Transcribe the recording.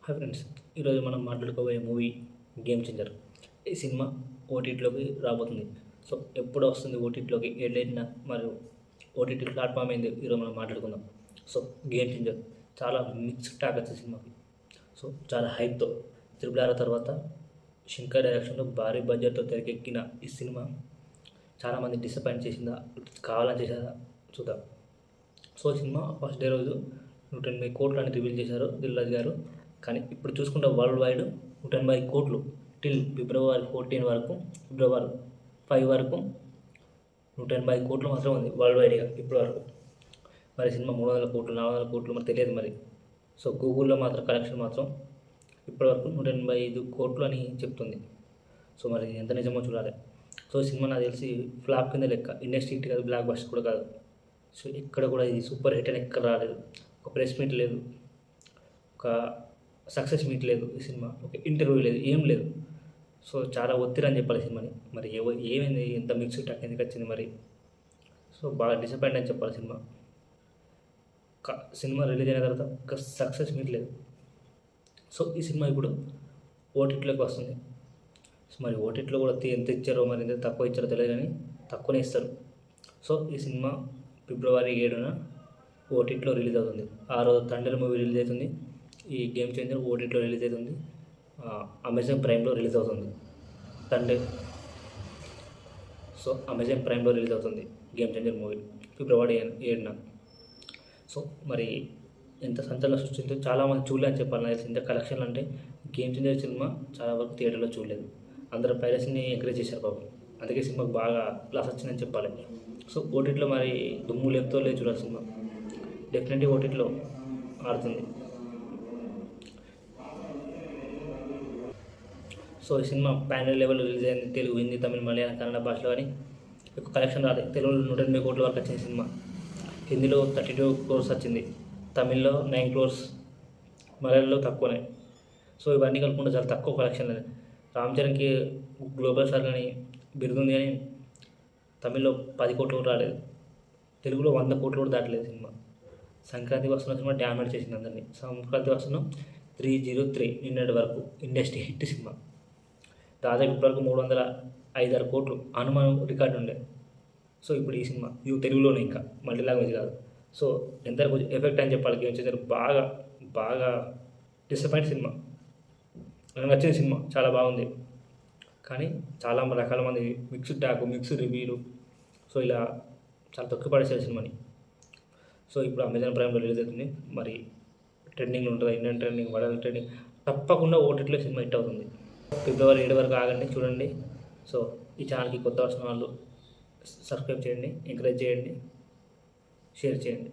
Hi friends, ఈరోజు మనం మాట్లాడుకోబోయే movie game changer. ఈ సినిమా ఓటీటీలోకి రాబోతుంది. సో ఎప్పుడు వస్తుంది ఓటీటీలోకి, ఏ డేట్న మరియు ఓటీటీ ప్లాట్ఫామ్ ఏంది ఈరోజు మనం మాట్లాడుకుందాం. సో గేమ్ చేంజర్ చాలా మిక్స్డ్ టాక్ వచ్చే సినిమాకి. సో చాలా హైప్తో RRR తర్వాత శంకర్ డైరెక్షన్లో భారీ బడ్జెట్తో తెరకెక్కిన ఈ సినిమా చాలామంది డిసప్పాయింట్ చేసిందా, కావాలని చేసేదా చూద్దాం. సో సినిమా ఫస్ట్ డే రోజు 180 కోట్లు అని రివీల్ చేశారు దిల్ రాజు గారు. కానీ ఇప్పుడు చూసుకుంటే వరల్డ్ వైడ్ 180 కోట్లు టిల్ ఫిబ్రవరి 14 వరకు, ఫిబ్రవరి 5 వరకు 180 కోట్లు మాత్రం ఉంది వరల్డ్ వైడ్గా ఇప్పటి వరకు. మరి సినిమా 300 కోట్లు 400 కోట్లు మరి తెలియదు మరి. సో గూగుల్లో మాత్రం కలెక్షన్ మాత్రం ఇప్పటివరకు 185 కోట్లు అని చెప్తుంది. సో మరి ఎంత నిజమో చూడాలి. సో సినిమా నాకు తెలిసి ఫ్లాప్ కింద లెక్క, ఇండస్ట్రీ హిట్ కాదు, బ్లాక్ బస్టర్ కూడా కాదు. సో ఎక్కడ కూడా ఇది సూపర్ హిట్ అని ఎక్కడ రాలేదు. ఒక ప్రెస్ మీట్ లేదు, ఒక సక్సెస్ మీట్ లేదు, ఈ సినిమా ఒక ఇంటర్వ్యూ లేదు, ఏం లేదు. సో చాలా ఒత్తిడి అని చెప్పాలి సినిమాని. మరి ఏమైంది, ఎంత మిక్స్డ్ టాక్ ఎందుకు వచ్చింది మరి. సో బాగా డిసప్పాయింట్ అని చెప్పాలి సినిమా. సినిమా రిలీజ్ అయిన తర్వాత ఒక సక్సెస్ మీట్ లేదు. సో ఈ సినిమా ఇప్పుడు ఓటీటీలోకి వస్తుంది. సో మరి ఓటీటీలో కూడా ఎంత ఇచ్చారో, మరి ఎంత తక్కువ ఇచ్చారో తెలియదు, కానీ తక్కువనే ఇస్తారు. సో ఈ సినిమా ఫిబ్రవరి 7న ఓటీటీలో రిలీజ్ అవుతుంది. ఆ రోజు తండ్రి మూవీ రిలీజ్ అవుతుంది. ఈ గేమ్ చేంజర్ ఓటీటీలో రిలీజ్ అవుతుంది. అమెజాన్ ప్రైమ్లో రిలీజ్ అవుతుంది తండ్రి. సో అమెజాన్ ప్రైమ్లో రిలీజ్ అవుతుంది గేమ్ చేంజర్ మూవీ ఫిబ్రవరి 7న. సో మరి ఎంత సంచలనం సృష్టించో చాలామంది చూడలేని చెప్పాలి. నాకు తెలిసి ఇంత కలెక్షన్లు అంటే గేమ్ చేంజర్ సినిమా చాలా వరకు థియేటర్లో చూడలేదు. అందరూ పైరసీని ఎంకరేజ్ చేశారు బాబు. అందుకే సినిమాకి బాగా ప్లస్ వచ్చిందని చెప్పాలి. సో ఓటీటీలో మరి దుమ్ము లేపుతో లేదు చూడాలి సినిమా. డెఫినెట్లీ ఓటీటీలో ఆడుతుంది. సో ఈ సినిమా ప్యానల్ లెవెల్లో రిలీజ్ అయింది. తెలుగు, హిందీ, తమిళ, మలయాళం, కన్నడ భాషలో కానీ ఎక్కువ కలెక్షన్ రాలేదు. తెలుగులో 180 కోట్ల వరకు వచ్చింది సినిమా. హిందీలో 32 crores వచ్చింది, తమిళ్లో 9 crores, మలయాళంలో తక్కువనే. సో ఇవన్నీ కలుపుకుంటే చాలా తక్కువ కలెక్షన్. రామ్ చరణ్కి గ్లోబల్ స్టార్ అని బిరుదుంది, కానీ తమిళ్లో 10 కోట్లు కూడా రాలేదు. తెలుగులో 100 కోట్లు కూడా దాటలేదు సినిమా. సంక్రాంతి వస్తున్న సినిమా డ్యామేజ్ చేసింది అందరినీ. సంక్రాంతి వస్తున్న 303 నిన్నటి వరకు ఇండస్ట్రీ హిట్ సినిమా. దాదాపు ఇప్పటివరకు 305 కోట్లు అనుమానం రికార్డు ఉండే. సో ఇప్పుడు ఈ సినిమా తెలుగులోనే, ఇంకా మల్టీ లాంగ్వేజ్ కాదు. సో ఎంత ఎఫెక్ట్ అని చెప్పాలి. గేమ్ చేంజర్ బాగా బాగా డిసప్పాయింట్ సినిమా. నాకు నచ్చిన సినిమా, చాలా బాగుంది. కానీ చాలా రకాల మంది మిక్స్డ్ టాక్, మిక్స్డ్ రివ్యూలు, సో ఇలా చాలా తక్కువ పడేసారు సినిమాని. సో ఇప్పుడు అమెజాన్ ప్రైమ్లో రిలీజ్ అవుతుంది. మరి ట్రెండింగ్లో ఉంటుంది, ఇండియన్ ట్రెండింగ్, వరల్డ్ ట్రెండింగ్. తప్పకుండా ఓటీటీలో సినిమా హిట్ అవుతుంది. ఫిబ్రవరి 7 వరకు ఆగండి, చూడండి. సో ఈ ఛానల్కి కొత్త వచ్చిన వాళ్ళు సబ్స్క్రైబ్ చేయండి, ఎంకరేజ్ చేయండి, షేర్ చేయండి.